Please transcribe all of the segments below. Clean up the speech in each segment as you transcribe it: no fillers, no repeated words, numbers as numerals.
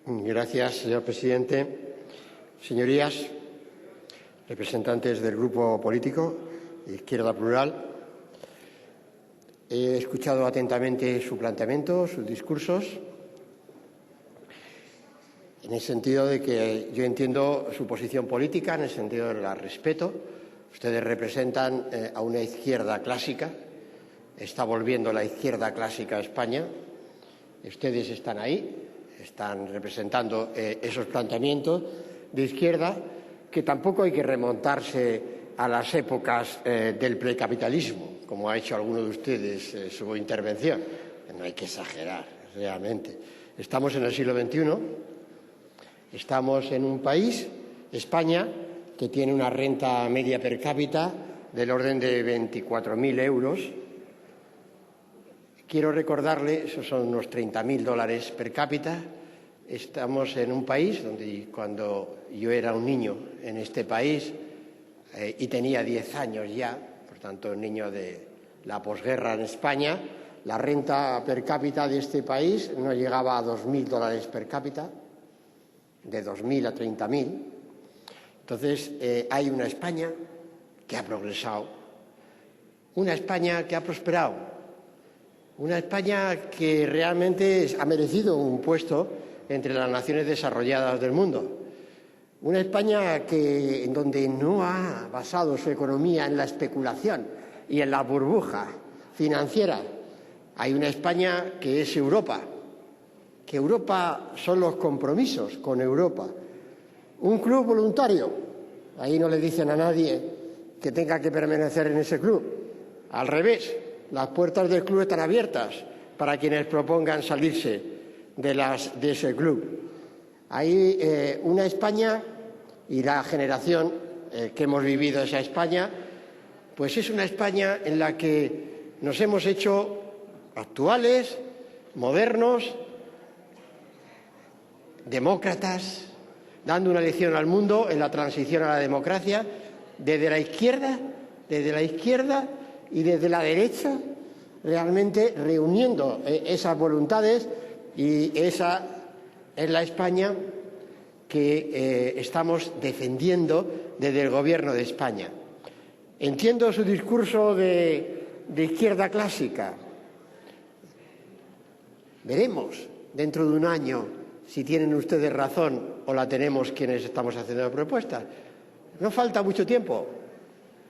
Gracias, señor presidente. Señorías, representantes del Grupo Político Izquierda Plural, he escuchado atentamente su planteamiento, sus discursos, en el sentido de que yo entiendo su posición política, en el sentido de la respeto. Ustedes representan a una izquierda clásica, está volviendo la izquierda clásica a España. Ustedes están ahí, están representando esos planteamientos de izquierda, que tampoco hay que remontarse a las épocas del precapitalismo, como ha hecho alguno de ustedes en su intervención. No hay que exagerar, realmente. Estamos en el siglo XXI, estamos en un país, España, que tiene una renta media per cápita del orden de 24.000 euros. Quiero recordarle, esos son unos $30.000 per cápita. Estamos en un país donde, cuando yo era un niño en este país y tenía 10 años ya, por tanto, un niño de la posguerra en España, la renta per cápita de este país no llegaba a $2.000 per cápita, de 2.000 a 30.000. Entonces, hay una España que ha progresado, una España que ha prosperado, una España que realmente ha merecido un puesto entre las naciones desarrolladas del mundo. Una España en donde no ha basado su economía en la especulación y en la burbuja financiera. Hay una España que es Europa, que Europa son los compromisos con Europa. Un club voluntario, ahí no le dicen a nadie que tenga que permanecer en ese club. Al revés, las puertas del club están abiertas para quienes propongan salirse de ese club. Hay una España, y la generación que hemos vivido esa España, pues es una España en la que nos hemos hecho actuales, modernos, demócratas, dando una lección al mundo en la transición a la democracia, desde la izquierda y desde la derecha, realmente reuniendo esas voluntades, y esa es la España que estamos defendiendo desde el Gobierno de España. Entiendo su discurso de izquierda clásica. Veremos dentro de un año si tienen ustedes razón o la tenemos quienes estamos haciendo la propuesta. No falta mucho tiempo,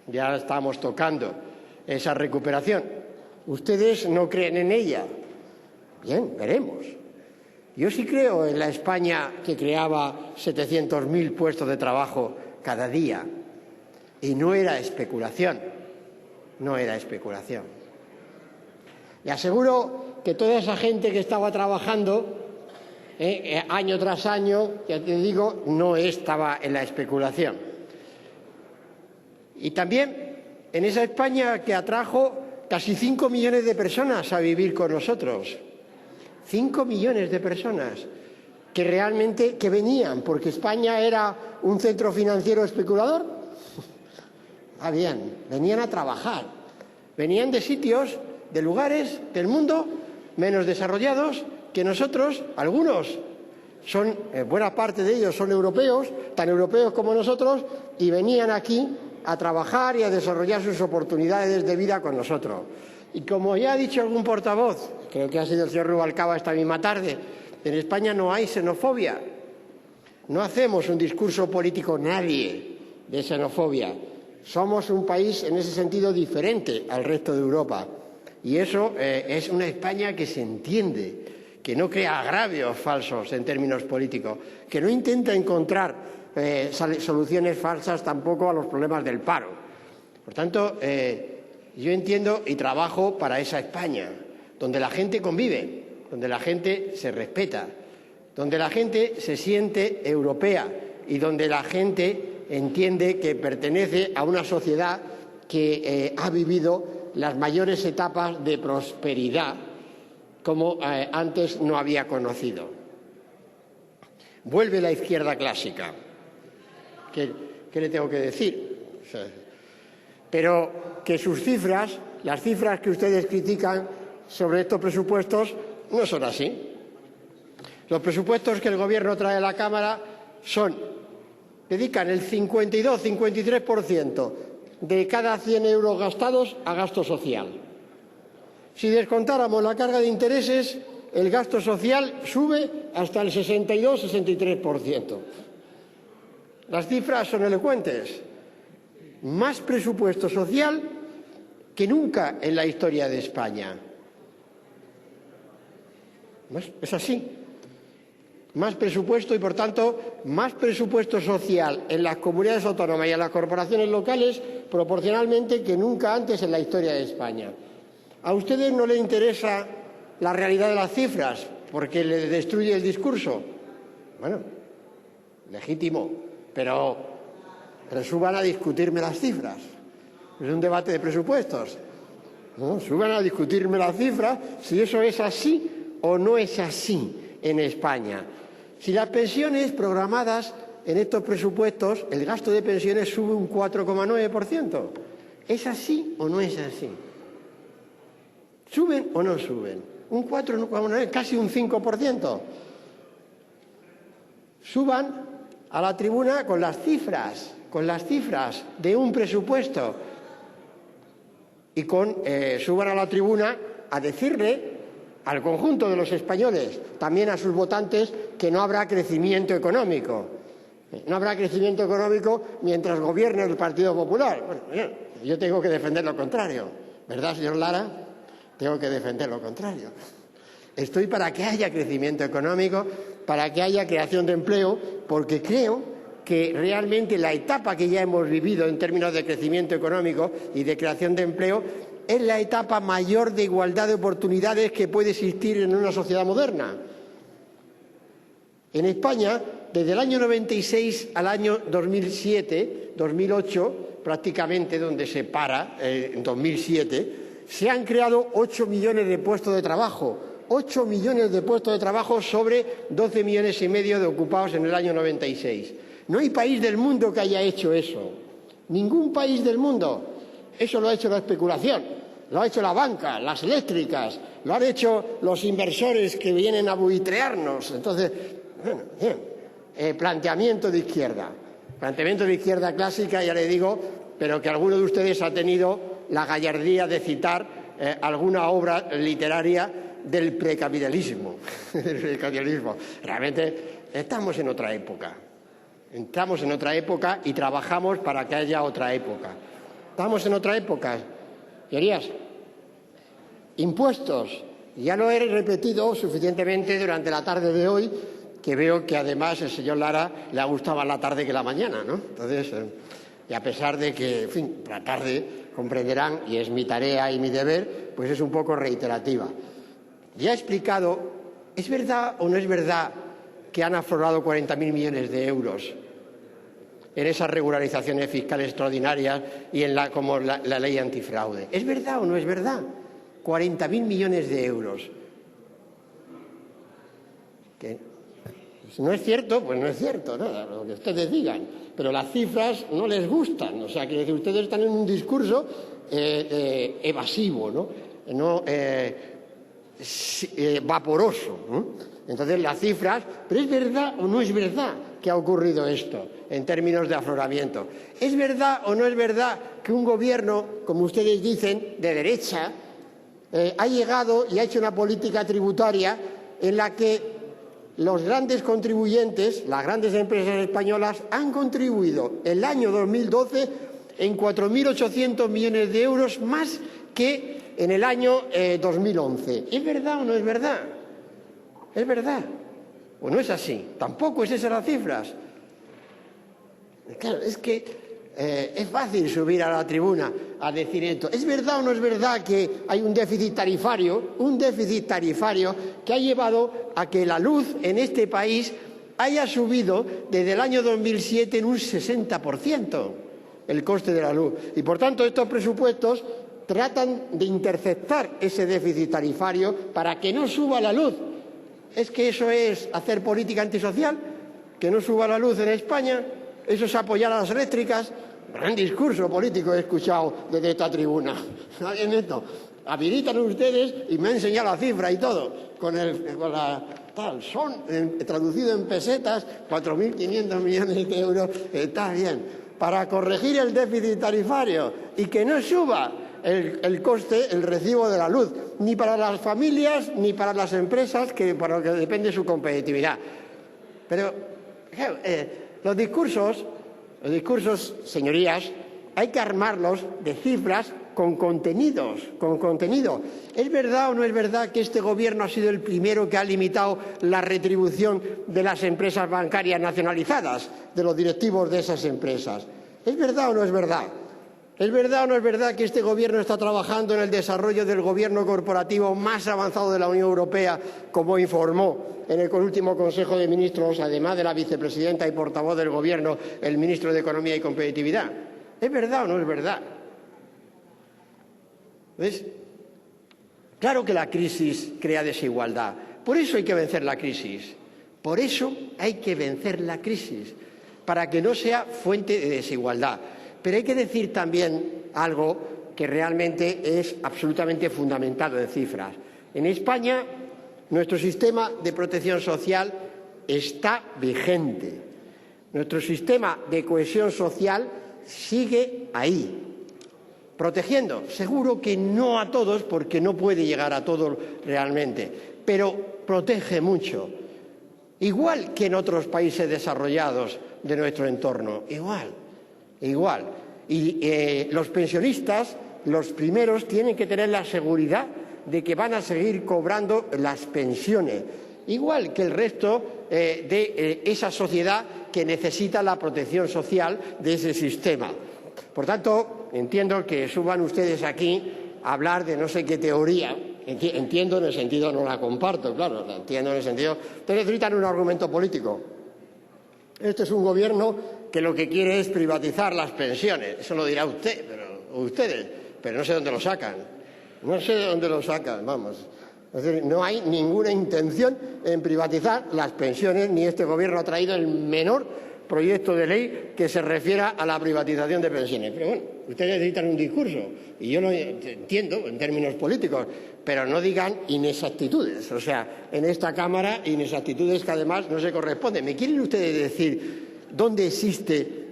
ya estamos tocando esa recuperación. Ustedes no creen en ella. Bien, veremos. Yo sí creo en la España que creaba 700.000 puestos de trabajo cada día, y no era especulación, no era especulación. Le aseguro que toda esa gente que estaba trabajando año tras año, ya te digo, no estaba en la especulación. Y también en esa España que atrajo casi 5 millones de personas a vivir con nosotros. 5 millones de personas que realmente venían porque España era un centro financiero especulador. Ah, bien, venían a trabajar, venían de sitios, de lugares del mundo menos desarrollados que nosotros. Algunos son, buena parte de ellos son europeos, tan europeos como nosotros, y venían aquí a trabajar y a desarrollar sus oportunidades de vida con nosotros. Y como ya ha dicho algún portavoz, creo que ha sido el señor Rubalcaba esta misma tarde, en España no hay xenofobia. No hacemos un discurso político nadie de xenofobia. Somos un país en ese sentido diferente al resto de Europa. Y eso es una España que se entiende, que no crea agravios falsos en términos políticos, que no intenta encontrar soluciones falsas tampoco a los problemas del paro. Por tanto, yo entiendo y trabajo para esa España, donde la gente convive, donde la gente se respeta, donde la gente se siente europea y donde la gente entiende que pertenece a una sociedad que ha vivido las mayores etapas de prosperidad como antes no había conocido. Vuelve la izquierda clásica. ¿Qué le tengo que decir? O sea, pero que sus cifras, las cifras que ustedes critican sobre estos presupuestos, no son así. Los presupuestos que el Gobierno trae a la Cámara dedican el 52-53% de cada 100 euros gastados a gasto social. Si descontáramos la carga de intereses, el gasto social sube hasta el 62-63%. Las cifras son elocuentes. Más presupuesto social que nunca en la historia de España. Es así. Más presupuesto y, por tanto, más presupuesto social en las comunidades autónomas y en las corporaciones locales proporcionalmente que nunca antes en la historia de España. ¿A ustedes no les interesa la realidad de las cifras porque les destruye el discurso? Bueno, legítimo, pero suban a discutirme las cifras. Es un debate de presupuestos. ¿No? Suban a discutirme las cifras si eso es así o no es así en España. Si las pensiones programadas en estos presupuestos, el gasto de pensiones sube un 4,9%. ¿Es así o no es así? ¿Suben o no suben? Un 4,9%, casi un 5%. Suban a la tribuna con las cifras de un presupuesto y suban a la tribuna a decirle al conjunto de los españoles, también a sus votantes, que no habrá crecimiento económico. No habrá crecimiento económico mientras gobierne el Partido Popular. Bueno, yo tengo que defender lo contrario. ¿Verdad, señor Lara? Tengo que defender lo contrario. Estoy para que haya crecimiento económico, para que haya creación de empleo, porque creo que realmente la etapa que ya hemos vivido en términos de crecimiento económico y de creación de empleo es la etapa mayor de igualdad de oportunidades que puede existir en una sociedad moderna. En España, desde el año 96 al año 2007, 2008, prácticamente donde se para, en 2007, se han creado 8 millones de puestos de trabajo. 8 millones de puestos de trabajo sobre 12 millones y medio de ocupados en el año 96. No hay país del mundo que haya hecho eso. Ningún país del mundo. Eso lo ha hecho la especulación, lo ha hecho la banca, las eléctricas, lo han hecho los inversores que vienen a buitrearnos. Entonces, bueno, planteamiento de izquierda clásica, ya le digo, pero que alguno de ustedes ha tenido la gallardía de citar alguna obra literaria del precapitalismo. Realmente estamos en otra época. Entramos en otra época y trabajamos para que haya otra época. Estamos en otra época. Señorías, impuestos. Ya lo he repetido suficientemente durante la tarde de hoy, que veo que además el señor Lara le ha gustado más la tarde que la mañana, ¿no? Entonces, y a pesar de que, en fin, la tarde, comprenderán, y es mi tarea y mi deber, pues es un poco reiterativa. Ya he explicado, ¿es verdad o no es verdad que han aflorado 40.000 millones de euros en esas regularizaciones fiscales extraordinarias y en como la ley antifraude? ¿Es verdad o no es verdad? 40.000 millones de euros. ¿Qué? No es cierto, pues no es cierto, nada, lo que ustedes digan. Pero las cifras no les gustan, o sea, que ustedes están en un discurso evasivo, ¿no? Vaporoso, ¿no? Entonces las cifras, pero ¿es verdad o no es verdad que ha ocurrido esto en términos de afloramiento? ¿Es verdad o no es verdad que un gobierno, como ustedes dicen, de derecha, ha llegado y ha hecho una política tributaria en la que los grandes contribuyentes, las grandes empresas españolas, han contribuido el año 2012 en 4.800 millones de euros más que en el año 2011? ¿Es verdad o no es verdad? ¿Es verdad? ¿O no es así? Tampoco es esas las cifras. Claro, es que es fácil subir a la tribuna a decir esto. ¿Es verdad o no es verdad que hay un déficit tarifario que ha llevado a que la luz en este país haya subido desde el año 2007 en un 60% el coste de la luz? Y por tanto estos presupuestos tratan de interceptar ese déficit tarifario para que no suba la luz. ¿Es que eso es hacer política antisocial? ¿Que no suba la luz en España? ¿Eso es apoyar a las eléctricas? Gran discurso político he escuchado desde esta tribuna. Habilitan ustedes y me han enseñado la cifra y todo con la tal, son, traducido en pesetas, 4.500 millones de euros, está bien, para corregir el déficit tarifario y que no suba el coste, el recibo de la luz, ni para las familias ni para las empresas, para lo que depende su competitividad. Pero los discursos, señorías, hay que armarlos de cifras con contenidos, con contenido. ¿Es verdad o no es verdad que este Gobierno ha sido el primero que ha limitado la retribución de las empresas bancarias nacionalizadas, de los directivos de esas empresas? ¿Es verdad o no es verdad? ¿Es verdad o no es verdad que este Gobierno está trabajando en el desarrollo del gobierno corporativo más avanzado de la Unión Europea, como informó en el último Consejo de Ministros, además de la vicepresidenta y portavoz del Gobierno, el ministro de Economía y Competitividad? ¿Es verdad o no es verdad? ¿Ves? Claro que la crisis crea desigualdad. Por eso hay que vencer la crisis. Por eso hay que vencer la crisis, para que no sea fuente de desigualdad. Pero hay que decir también algo que realmente es absolutamente fundamentado en cifras. En España, nuestro sistema de protección social está vigente. Nuestro sistema de cohesión social sigue ahí, protegiendo. Seguro que no a todos, porque no puede llegar a todos realmente, pero protege mucho. Igual que en otros países desarrollados de nuestro entorno, igual. Y los pensionistas, los primeros, tienen que tener la seguridad de que van a seguir cobrando las pensiones, igual que el resto de esa sociedad que necesita la protección social de ese sistema. Por tanto, entiendo que suban ustedes aquí a hablar de no sé qué teoría. Entiendo en el sentido, no la comparto, claro, la entiendo en el sentido. Ustedes necesitan un argumento político. Este es un gobierno que lo que quiere es privatizar las pensiones. Eso lo dirá usted, ustedes, pero no sé dónde lo sacan. No sé de dónde lo sacan, vamos. Es decir, no hay ninguna intención en privatizar las pensiones, ni este gobierno ha traído el menor proyecto de ley que se refiera a la privatización de pensiones. Pero bueno, ustedes necesitan un discurso, y yo lo entiendo en términos políticos, pero no digan inexactitudes. O sea, en esta Cámara, inexactitudes que además no se corresponden. ¿Me quieren ustedes decir dónde existe,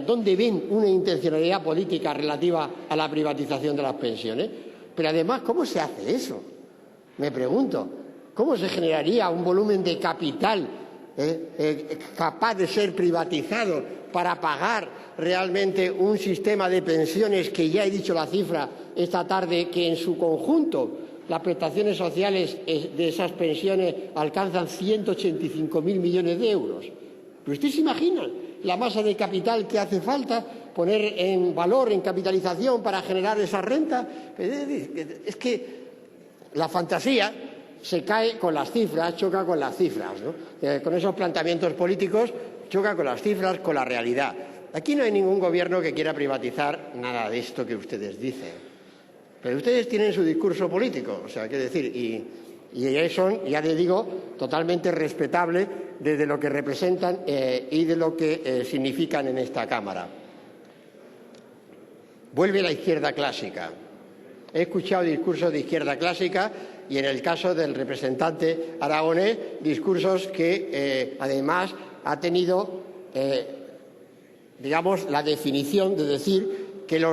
dónde ven una intencionalidad política relativa a la privatización de las pensiones? Pero además, ¿cómo se hace eso? Me pregunto, ¿cómo se generaría un volumen de capital capaz de ser privatizado para pagar realmente un sistema de pensiones que ya he dicho la cifra esta tarde, que en su conjunto las prestaciones sociales de esas pensiones alcanzan 185.000 millones de euros? ¿Pero ustedes se imaginan la masa de capital que hace falta poner en valor, en capitalización para generar esa renta? Es que la fantasía se cae con las cifras, choca con las cifras, ¿no? Con esos planteamientos políticos choca con las cifras, con la realidad. Aquí no hay ningún gobierno que quiera privatizar nada de esto que ustedes dicen. Pero ustedes tienen su discurso político, o sea, qué decir, y son, ya les digo, totalmente respetables desde lo que representan y de lo que significan en esta Cámara. Vuelve la izquierda clásica. He escuchado discursos de izquierda clásica y, en el caso del representante aragonés, discursos que además ha tenido, digamos, la definición de decir que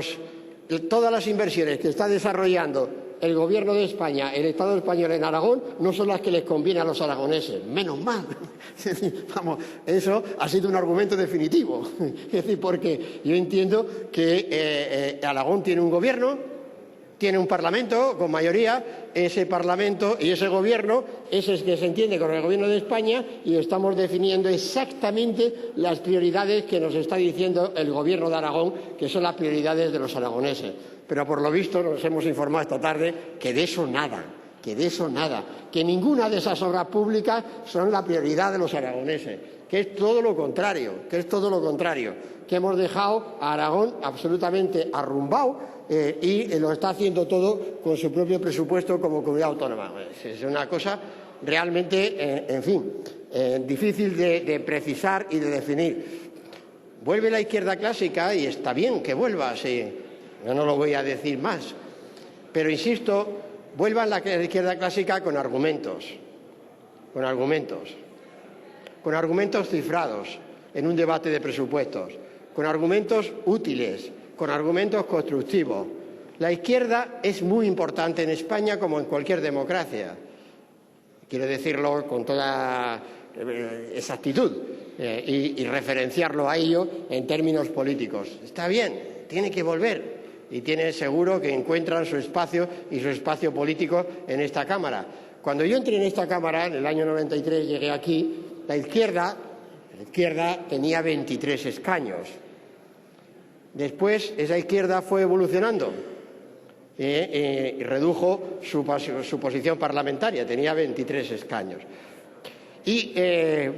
todas las inversiones que está desarrollando el Gobierno de España, el Estado español en Aragón, no son las que les conviene a los aragoneses. Menos mal. Vamos, eso ha sido un argumento definitivo. Es decir, porque yo entiendo que Aragón tiene un gobierno, tiene un Parlamento con mayoría, ese Parlamento y ese Gobierno es el que se entiende con el Gobierno de España, y estamos definiendo exactamente las prioridades que nos está diciendo el Gobierno de Aragón, que son las prioridades de los aragoneses. Pero por lo visto nos hemos informado esta tarde que de eso nada, que ninguna de esas obras públicas son la prioridad de los aragoneses, que es todo lo contrario, que hemos dejado a Aragón absolutamente arrumbado y lo está haciendo todo con su propio presupuesto como comunidad autónoma. Es una cosa realmente, en fin, difícil de precisar y de definir. Vuelve la izquierda clásica y está bien que vuelva, sí. Yo no lo voy a decir más, pero insisto, vuelvan la izquierda clásica con argumentos. con argumentos cifrados en un debate de presupuestos, con argumentos útiles, con argumentos constructivos. La izquierda es muy importante en España como en cualquier democracia. Quiero decirlo con toda exactitud y referenciarlo a ello en términos políticos. Está bien, tiene que volver y tiene seguro que encuentran su espacio y su espacio político en esta Cámara. Cuando yo entré en esta Cámara, en el año 93, llegué aquí, la izquierda tenía 23 escaños. Después, esa izquierda fue evolucionando y redujo su posición parlamentaria, tenía 23 escaños. Y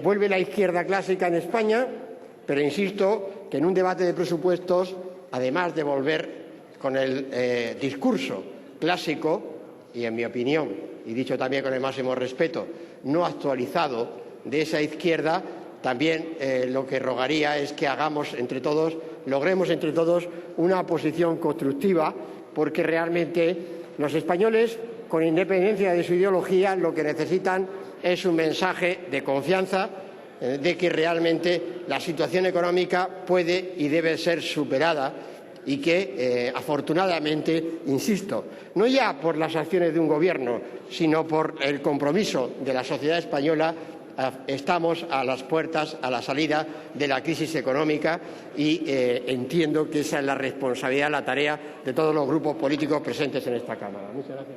vuelve la izquierda clásica en España, pero insisto que en un debate de presupuestos, además de volver con el discurso clásico, y en mi opinión, y dicho también con el máximo respeto, no actualizado de esa izquierda, también lo que rogaría es que logremos entre todos una posición constructiva, porque realmente los españoles, con independencia de su ideología, lo que necesitan es un mensaje de confianza de que realmente la situación económica puede y debe ser superada y que, afortunadamente, insisto, no ya por las acciones de un gobierno, sino por el compromiso de la sociedad española, estamos a las puertas, a la salida de la crisis económica y entiendo que esa es la responsabilidad, la tarea de todos los grupos políticos presentes en esta Cámara. Muchas gracias.